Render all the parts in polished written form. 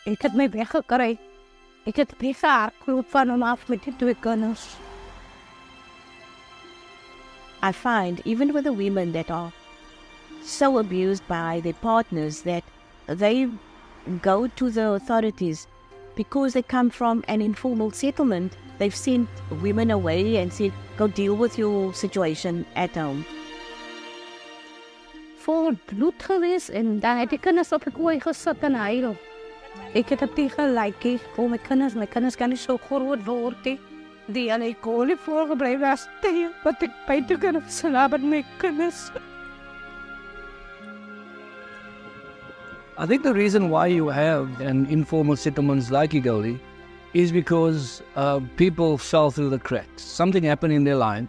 Ek het my weggekry. Ek het weggehardloop van hom af met die 2 kinders. I find even with the women that are so abused by their partners that they go to the authorities because they come from an informal settlement. They've sent women away and said, go deal with your situation at home. Vol bloed gewees en dan het die kinders op die kooi gesit en huil. Ek het 'n tegelike vir my kinders kan nie so groot word nie. Die aan Egoli voorgebly was te wat ek buite kan slaap met my kinders. I think the reason why you have an informal settlements like Egoli is because people fell through the cracks. Something happened in their life.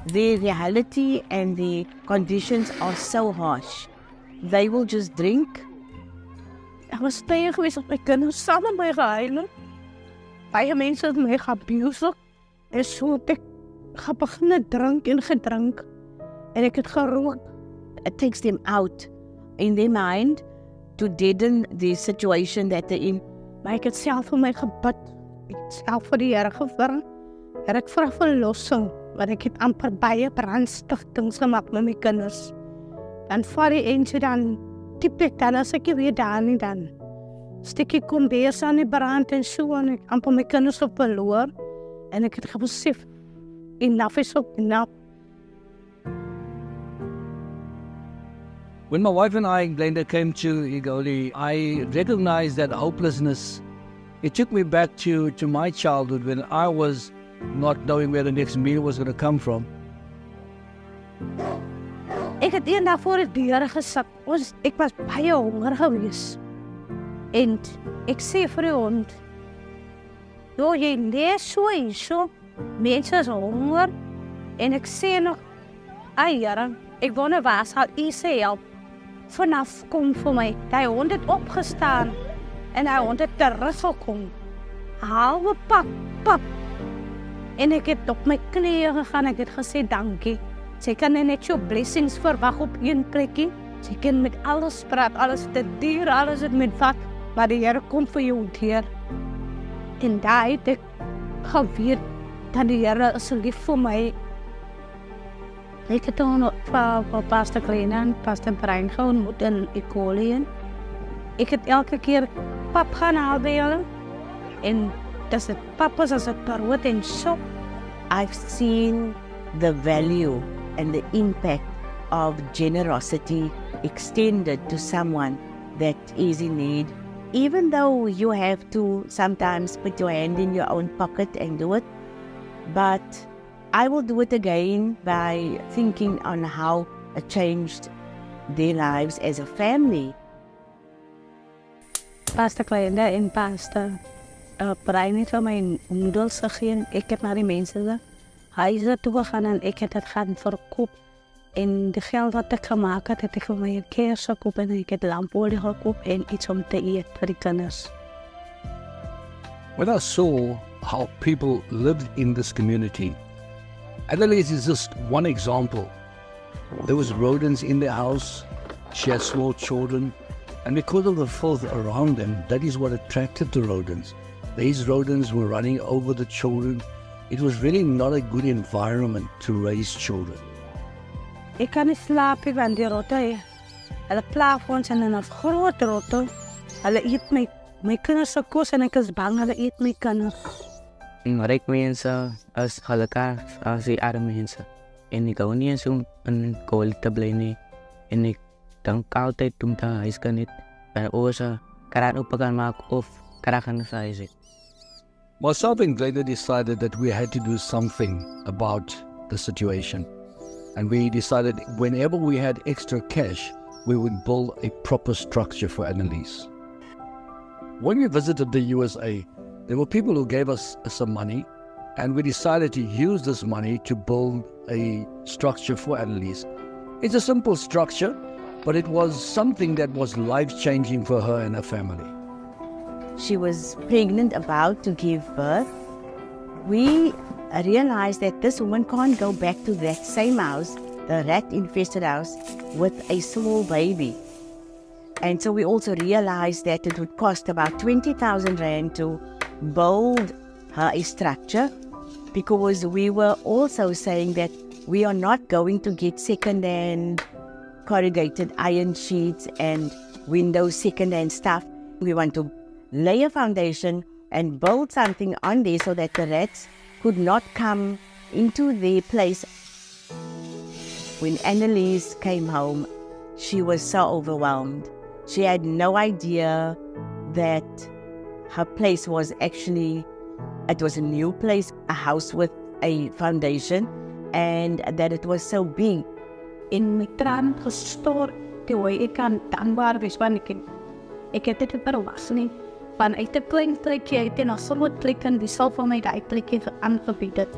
The reality and the conditions are so harsh. They will just drink. Ek was baie gewees op my kinders saam met my gehuil. Baie mense het my geabuse. En so het ek begin drink en gedrink. En ek het gerook. It takes them out in their mind to deaden the situation that they're in. Maar ek het self vir my gebid. Ek het self vir die Here gevra. En ek vra verlossing. Want ek het amper baie brandstichtings gemaakt met my kinders. Dan vat die eentje dan, typ ek dan, as ek weer daar nie dan. Stik ek kombeers aan die brand en so, en ek amper my kinders op verloor. En ek het besef, enough is ook enough. When my wife and I, Glenda, came to Egoli, I recognized that hopelessness. It took me back to my childhood when I was not knowing where the next meal was going to come from. Ek het eendag voor die Here gesit. Ek was baie honger gewees. En ek sê vir die hond, jy lees so, mense is honger. En ek sê nog, Here, ek wonder waar sal U se help vanaf kom vir my. Die hond het opgestaan en die hond het teruggekom. Halwe pap. En ek het op my knieë gegaan, ek het gesê dankie. Sy kan net jou blessings verwag op een plekkie. Sy kan met alles praat, alles te duur, alles het met vat. Maar die Here kom vir jou deur. En daar het ek geweet dat die Here is lief vir my. Ek het toen op Pastor Kleine en Pastor Brian ontmoet in Egoli. Ek het elke keer pap gaan haal by hulle. En dis het papas as het brood en sop. I've seen the value and the impact of generosity extended to someone that is in need. Even though you have to sometimes put your hand in your own pocket and do it, but I will do it again by thinking on how it changed their lives as a family. Pastor Kleine en Pastor Brian het vir my noedels gegee. Ek het na die mense huise toe gegaan en ek het dit gaan verkoop. En die geld wat ek gemaak het ek vir my 'n kers gekoop en ek het lampolie gekoop en iets om te eet vir die kinders. When I saw how people lived in this community, Annalise is just one example. There was rodents in the house, she had small children, and because of the filth around them, that is what attracted the rodents. These rodents were running over the children. It was really not a good environment to raise children. Ek kan nie slaap nie want die rotte, hulle plaag ons en 'n groot rotte. Hulle eet my kinders se kos en ek is bang hulle eet my kinders. Ryk mense is gelukkig as die arme mense. En ek hou nie eens om in Egoli te bly nie. En ek dink altyd om te huis kan net ons kraan op kan maak of kraan gaan huis. Myself and Glenda decided that we had to do something about the situation. And we decided whenever we had extra cash, we would build a proper structure for Annalise. When we visited the USA, there were people who gave us some money, and we decided to use this money to build a structure for Annalise. It's a simple structure, but it was something that was life-changing for her and her family. She was pregnant, about to give birth. We realized that this woman can't go back to that same house, the rat-infested house, with a small baby. And so we also realized that it would cost about 20,000 Rand to build her a structure, because we were also saying that we are not going to get second-hand corrugated iron sheets and windows second-hand stuff. We want to lay a foundation and build something on there so that the rats could not come into the place. When Annalise came home, she was so overwhelmed. She had no idea that her place was actually, it was a new place, a house with a foundation, and that it was so big. In my traan gestort, toe ek kan dankbaar wees, want ek het dit verwag nie. Vanuit 'n klein plekjie uit 'n groot plek, en die sal vir my daai plekjie aangebied het.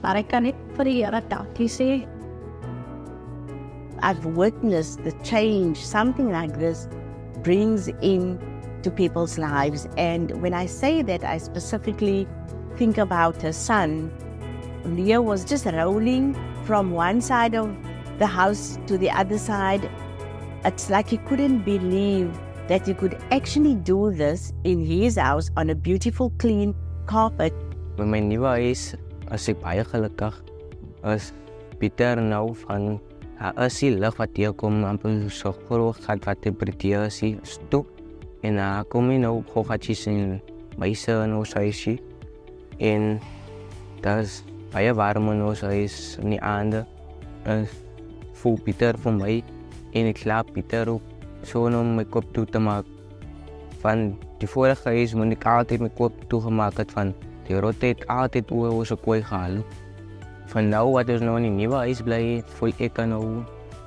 Maar ek kan net vir die Here dankie sê. I've witnessed the change something like this brings in to people's lives. And when I say that, I specifically think about her son. Leo was just rolling from one side of the house to the other side. It's like he couldn't believe that he could actually do this in his house on a beautiful, clean carpet. Met my nuwe huis is ek baie gelukkig. As Pieter nou van is die lig wat hier kom amper so groot gaat wat temperatuur is hier toe. En kom jy nou goggatjies en meise in ons huisie. En daar is baie warm in ons huis in die aande. Voel Pieter vir my en ek slaap Pieter ook so om my kop toe te maak. Van die vorige huis moet ek altyd my kop toegemaak het van die rotte het altyd oor ons kooi gehaal. Van nou wat ons nou in die nuwe huis bly, voel ek nou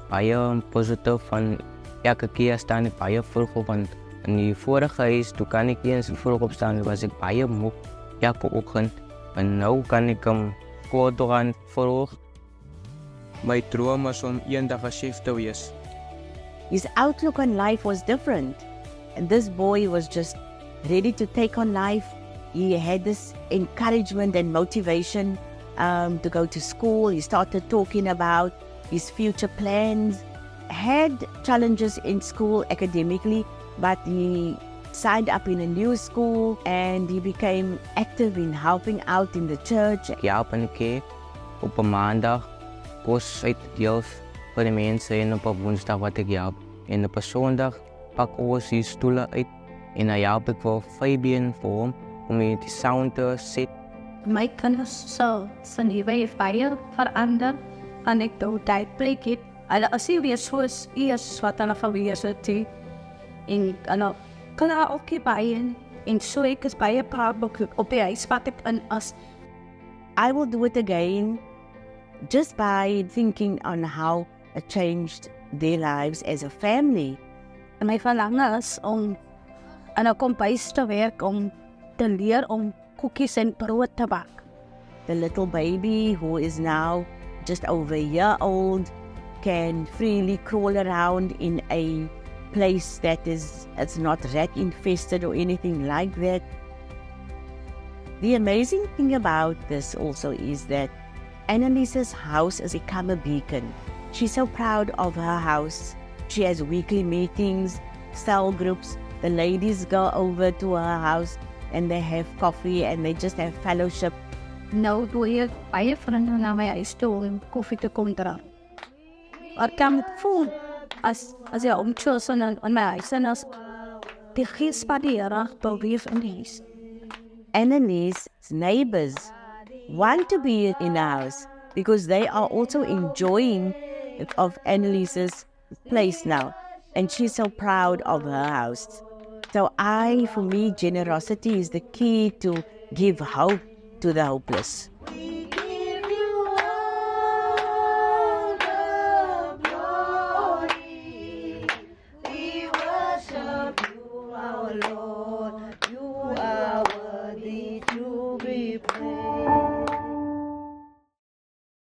baie positief van elke keer staan ek baie vroeg op, want in die vorige huis, toe kan ek eens vroeg opstaan, was ek baie moe elke oggend. En nou kan ek kort gaan vroeg. My droom was om eendag 'n chef te wees. His outlook on life was different. And this boy was just ready to take on life. He had this encouragement and motivation to go to school. He started talking about his future plans. Had challenges in school academically, but he signed up in a new school and he became active in helping out in the church. Ek help in die kerk op 'n maandag, kos uitdeel vir die mense, en op 'n woensdag wat ek help. En op 'n sondag pak ons die stoele uit en hy help ek vir Fabian vir hom om die sound te set. My kinders se nuwe baie verander, en ek dou tyd plek het. Hulle is nie weer soos eers wat hulle gewees het nie. En hulle kan ook baie, en so ek is baie proud op die huis wat ek in is. I will do it again just by thinking on how it changed their lives as a family. En my verlange is om in 'n kombuis te werk, om te leer om koekies en brood te bak. The little baby, who is now just over a year old, can freely crawl around in a place that it's not rat infested or anything like that. The amazing thing about this also is that Annalise's house has become a beacon. She's so proud of her house. She has weekly meetings, cell groups. The ladies go over to her house and they have coffee and they just have fellowship. Nou doe ek baie vriende na my huis toe om koffie te kom drink. Ek kan voel as jy omchoos in my huis, en as die gees van die Here beweeg in die huis. Annalise's neighbors want to be in the house because they are also enjoying of Annalise's place now, and she's so proud of her house. So for me, generosity is the key to give hope to the hopeless.